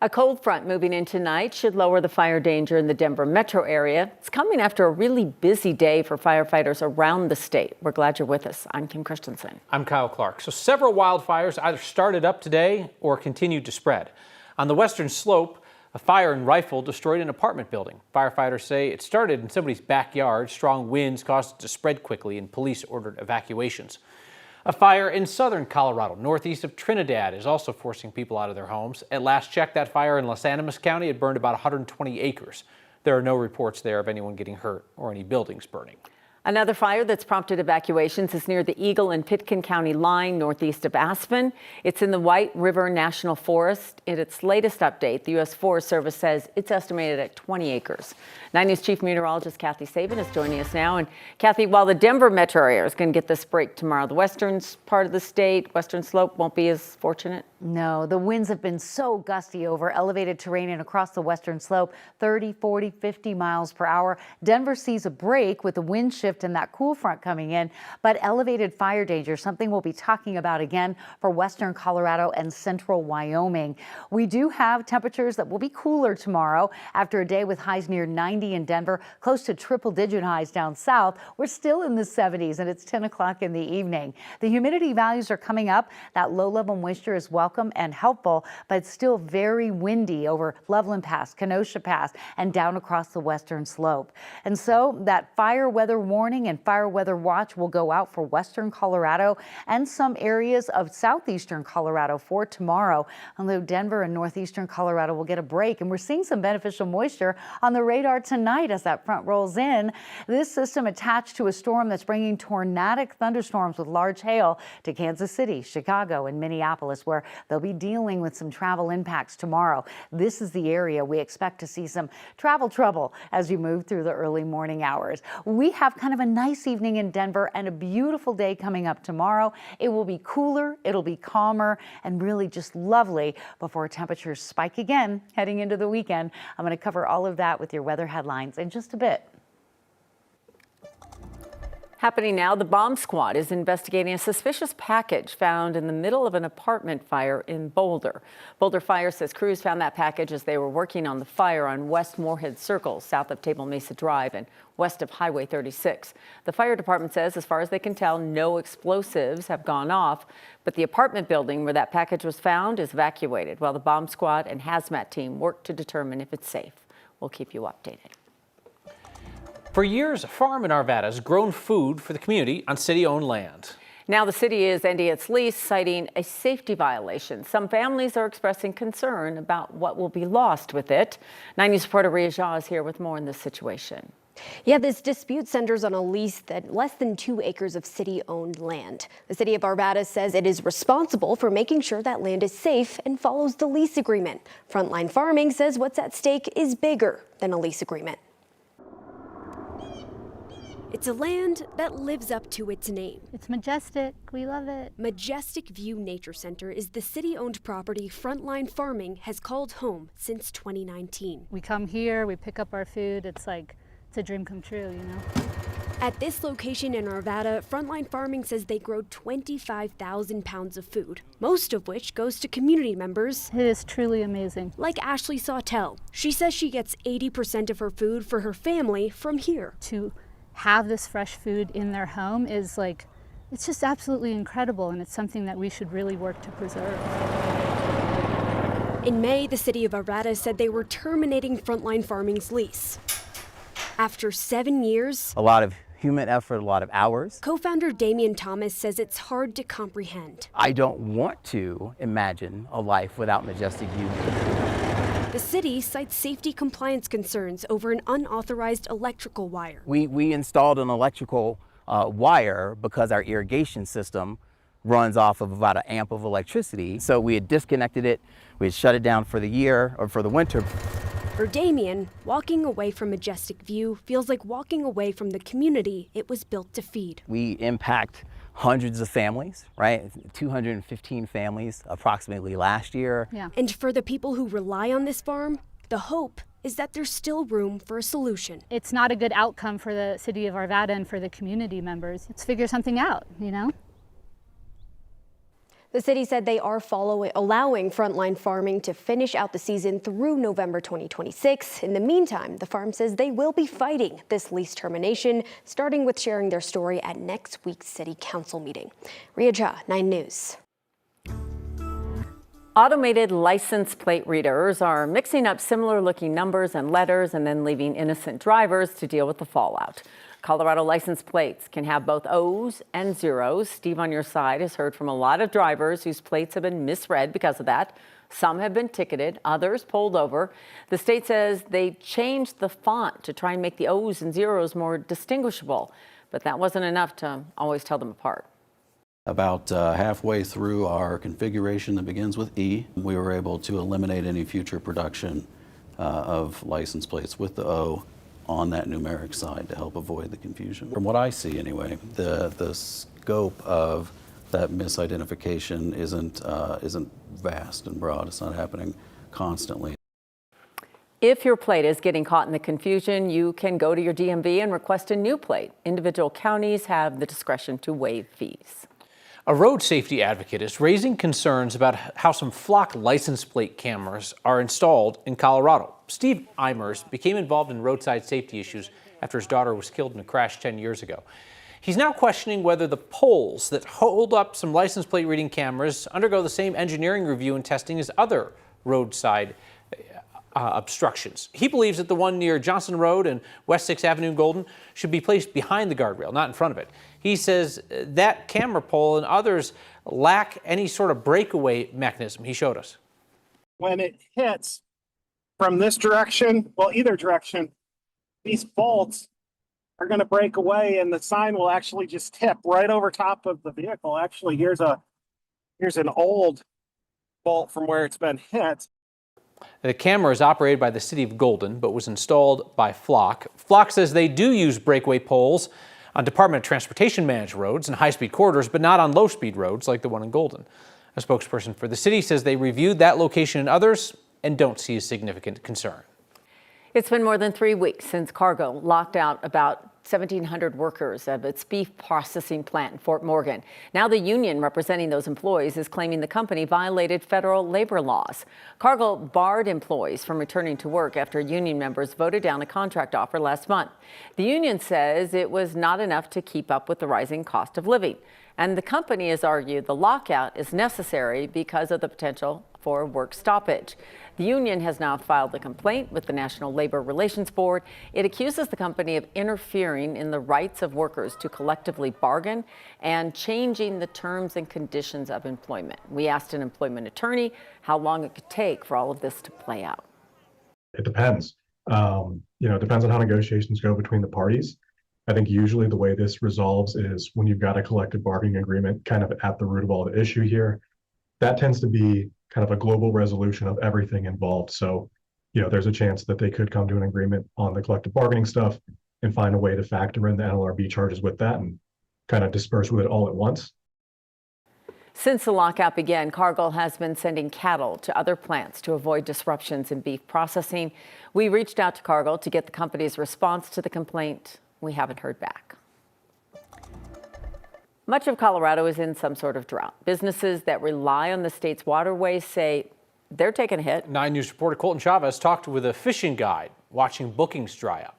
A cold front moving in tonight should lower the fire danger in the Denver metro area. It's coming after a really busy day for firefighters around the state. We're glad you're with us. I'm Kim Christensen. I'm Kyle Clark. So several wildfires either started up today or continued to spread. On the western slope, a fire in Rifle destroyed an apartment building. Firefighters say it started in somebody's backyard. Strong winds caused it to spread quickly, and police ordered evacuations. A fire in southern Colorado, northeast of Trinidad, is also forcing people out of their homes. At last check, that fire in Los Animas County had burned about 120 acres. There are no reports there of anyone getting hurt or any buildings burning. Another fire that's prompted evacuations is near the Eagle and Pitkin County line northeast of Aspen. It's in the White River National Forest. In its latest update, the U.S. Forest Service says it's estimated at 20 acres. 9 News Chief Meteorologist Kathy Sabin is joining us now. And Kathy, while the Denver metro area is going to get this break tomorrow, the western part of the state, western slope, won't be as fortunate. No, the winds have been so gusty over elevated terrain and across the western slope, 30, 40, 50 miles per hour. Denver sees a break with the wind shift and that cool front coming in, but elevated fire danger, something we'll be talking about again for western Colorado and central Wyoming. We do have temperatures that will be cooler tomorrow after a day with highs near 90 in Denver, close to triple-digit highs down south. We're still in the 70s and it's 10 o'clock in the evening. The humidity values are coming up. That low-level moisture is welcome and helpful, but it's still very windy over Loveland Pass, Kenosha Pass, and down across the western slope. And so that fire weather warning and fire weather watch will go out for western Colorado and some areas of southeastern Colorado for tomorrow. Although Denver and northeastern Colorado will get a break, and we're seeing some beneficial moisture on the radar tonight as that front rolls in. This system attached to a storm that's bringing tornadic thunderstorms with large hail to Kansas City, Chicago, and Minneapolis, where they'll be dealing with some travel impacts tomorrow. This is the area we expect to see some travel trouble as you move through the early morning hours. We have kind of a nice evening in Denver and a beautiful day coming up tomorrow. It will be cooler, it'll be calmer, and really just lovely before temperatures spike again heading into the weekend. I'm going to cover all of that with your weather headlines in just a bit. Happening now, the bomb squad is investigating a suspicious package found in the middle of an apartment fire in Boulder. Boulder Fire says crews found that package as they were working on the fire on West Moorhead Circle, south of Table Mesa Drive and west of Highway 36. The fire department says, as far as they can tell, no explosives have gone off, but the apartment building where that package was found is evacuated while the bomb squad and hazmat team work to determine if it's safe. We'll keep you updated. For years, a farm in Arvada has grown food for the community on city-owned land. Now the city is ending its lease, citing a safety violation. Some families are expressing concern about what will be lost with it. 9 News reporter Ria Jha is here with more on this situation. Yeah, this dispute centers on a lease that less than 2 acres of city-owned land. The city of Arvada says it is responsible for making sure that land is safe and follows the lease agreement. Frontline Farming says what's at stake is bigger than a lease agreement. It's a land that lives up to its name. It's majestic. We love it. Majestic View Nature Center is the city-owned property Frontline Farming has called home since 2019. We come here, we pick up our food. It's a dream come true, you know? At this location in Arvada, Frontline Farming says they grow 25,000 pounds of food, most of which goes to community members. It is truly amazing. Like Ashley Sawtell. She says she gets 80% of her food for her family from here. To have this fresh food in their home is it's just absolutely incredible, and it's something that we should really work to preserve. In May, the city of Arvada said they were terminating Frontline Farming's lease. After 7 years, a lot of human effort, a lot of hours. Co-founder Deion Thomas says it's hard to comprehend. I don't want to imagine a life without Majestic View. The city cites safety compliance concerns over an unauthorized electrical wire. We installed an electrical wire because our irrigation system runs off of about 1 amp of electricity. So we had disconnected it, we had shut it down for the year or for the winter. For Damien, walking away from Majestic View feels like walking away from the community it was built to feed. We impact hundreds of families, right? 215 families approximately last year. Yeah. And for the people who rely on this farm, the hope is that there's still room for a solution. It's not a good outcome for the city of Arvada and for the community members. Let's figure something out, you know? The city said they are allowing frontline farming to finish out the season through November 2026. In the meantime, the farm says they will be fighting this lease termination, starting with sharing their story at next week's city council meeting. Ria Cha, 9 News. Automated license plate readers are mixing up similar looking numbers and letters and then leaving innocent drivers to deal with the fallout. Colorado license plates can have both O's and zeros. Steve on your side has heard from a lot of drivers whose plates have been misread because of that. Some have been ticketed, others pulled over. The state says they changed the font to try and make the O's and zeros more distinguishable, but that wasn't enough to always tell them apart. About halfway through our configuration that begins with E, we were able to eliminate any future production of license plates with the O on that numeric side to help avoid the confusion. From what I see anyway, the scope of that misidentification isn't vast and broad. It's not happening constantly. If your plate is getting caught in the confusion, you can go to your DMV and request a new plate. Individual counties have the discretion to waive fees. A road safety advocate is raising concerns about how some flock license plate cameras are installed in Colorado. Steve Eimers became involved in roadside safety issues after his daughter was killed in a crash 10 years ago. He's now questioning whether the poles that hold up some license plate reading cameras undergo the same engineering review and testing as other roadside obstructions. He believes that the one near Johnson Road and West 6th Avenue in Golden should be placed behind the guardrail, not in front of it. He says that camera pole and others lack any sort of breakaway mechanism. He showed us. When it hits from this direction, well, either direction, these bolts are going to break away and the sign will actually just tip right over top of the vehicle. Actually, here's an old bolt from where it's been hit. The camera is operated by the city of Golden, but was installed by Flock. Flock says they do use breakaway poles on Department of Transportation managed roads and high-speed corridors, but not on low-speed roads like the one in Golden. A spokesperson for the city says they reviewed that location and others and don't see a significant concern. It's been more than 3 weeks since Cargill locked out about 1,700 workers of its beef processing plant in Fort Morgan. Now the union representing those employees is claiming the company violated federal labor laws. Cargill barred employees from returning to work after union members voted down a contract offer last month. The union says it was not enough to keep up with the rising cost of living. And the company has argued the lockout is necessary because of the potential for work stoppage. The union has now filed a complaint with the National Labor Relations Board. It accuses the company of interfering in the rights of workers to collectively bargain and changing the terms and conditions of employment. We asked an employment attorney how long it could take for all of this to play out. It depends. It depends on how negotiations go between the parties. I think usually the way this resolves is when you've got a collective bargaining agreement kind of at the root of all the issue here. That tends to be kind of a global resolution of everything involved. So, there's a chance that they could come to an agreement on the collective bargaining stuff and find a way to factor in the NLRB charges with that and kind of disperse with it all at once. Since the lockout began, Cargill has been sending cattle to other plants to avoid disruptions in beef processing. We reached out to Cargill to get the company's response to the complaint. We haven't heard back. Much of Colorado is in some sort of drought. Businesses that rely on the state's waterways say they're taking a hit. 9 News reporter Colton Chavez talked with a fishing guide watching bookings dry up.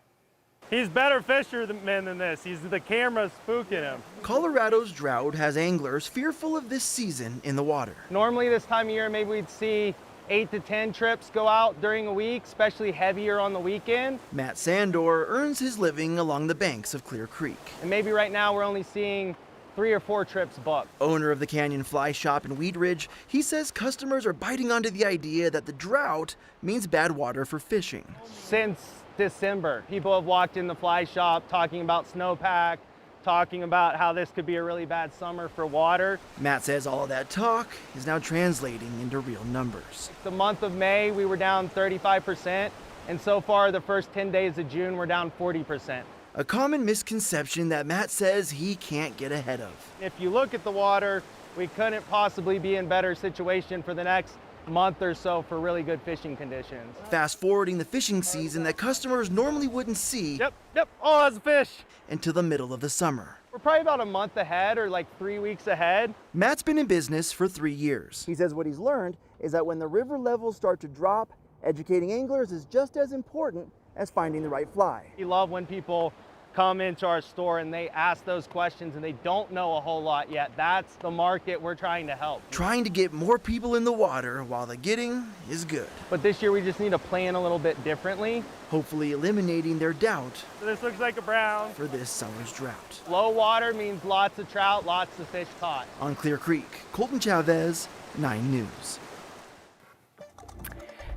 He's better fisherman than this. The camera's spooking him. Colorado's drought has anglers fearful of this season in the water. Normally this time of year, maybe we'd see 8 to 10 trips go out during a week, especially heavier on the weekend. Matt Sandor earns his living along the banks of Clear Creek. And maybe right now we're only seeing 3 or 4 trips booked. Owner of the Canyon Fly Shop in Wheat Ridge, he says customers are biting onto the idea that the drought means bad water for fishing. Since December, people have walked in the fly shop talking about snowpack, talking about how this could be a really bad summer for water. Matt says all of that talk is now translating into real numbers. The month of May, we were down 35%, and so far the first 10 days of June, we're down 40%. A common misconception that Matt says he can't get ahead of. If you look at the water, we couldn't possibly be in better situation for the next month or so for really good fishing conditions. Fast forwarding the fishing season that customers normally wouldn't see. Yep. Oh, that's a fish. Until the middle of the summer. We're probably about a month ahead or like 3 weeks ahead. Matt's been in business for 3 years. He says what he's learned is that when the river levels start to drop, educating anglers is just as important as finding the right fly. We love when people come into our store and they ask those questions and they don't know a whole lot yet. That's the market we're trying to help. Trying to get more people in the water while the getting is good. But this year we just need to plan a little bit differently. Hopefully eliminating their doubt So this looks like a brown. for this summer's drought. Low water means lots of trout, lots of fish caught. On Clear Creek, Colton Chavez, 9 News.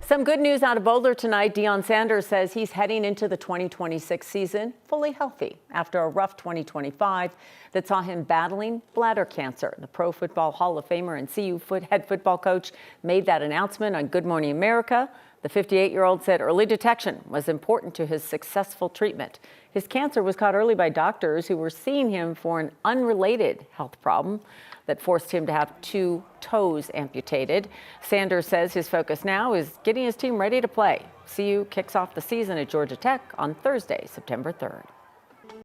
Some good news out of Boulder tonight. Deion Sanders says he's heading into the 2026 season fully healthy after a rough 2025 that saw him battling bladder cancer. The Pro Football Hall of Famer and CU head football coach made that announcement on Good Morning America. The 58-year-old said early detection was important to his successful treatment. His cancer was caught early by doctors who were seeing him for an unrelated health problem that forced him to have 2 toes amputated. Sanders says his focus now is getting his team ready to play. CU kicks off the season at Georgia Tech on Thursday, September 3rd.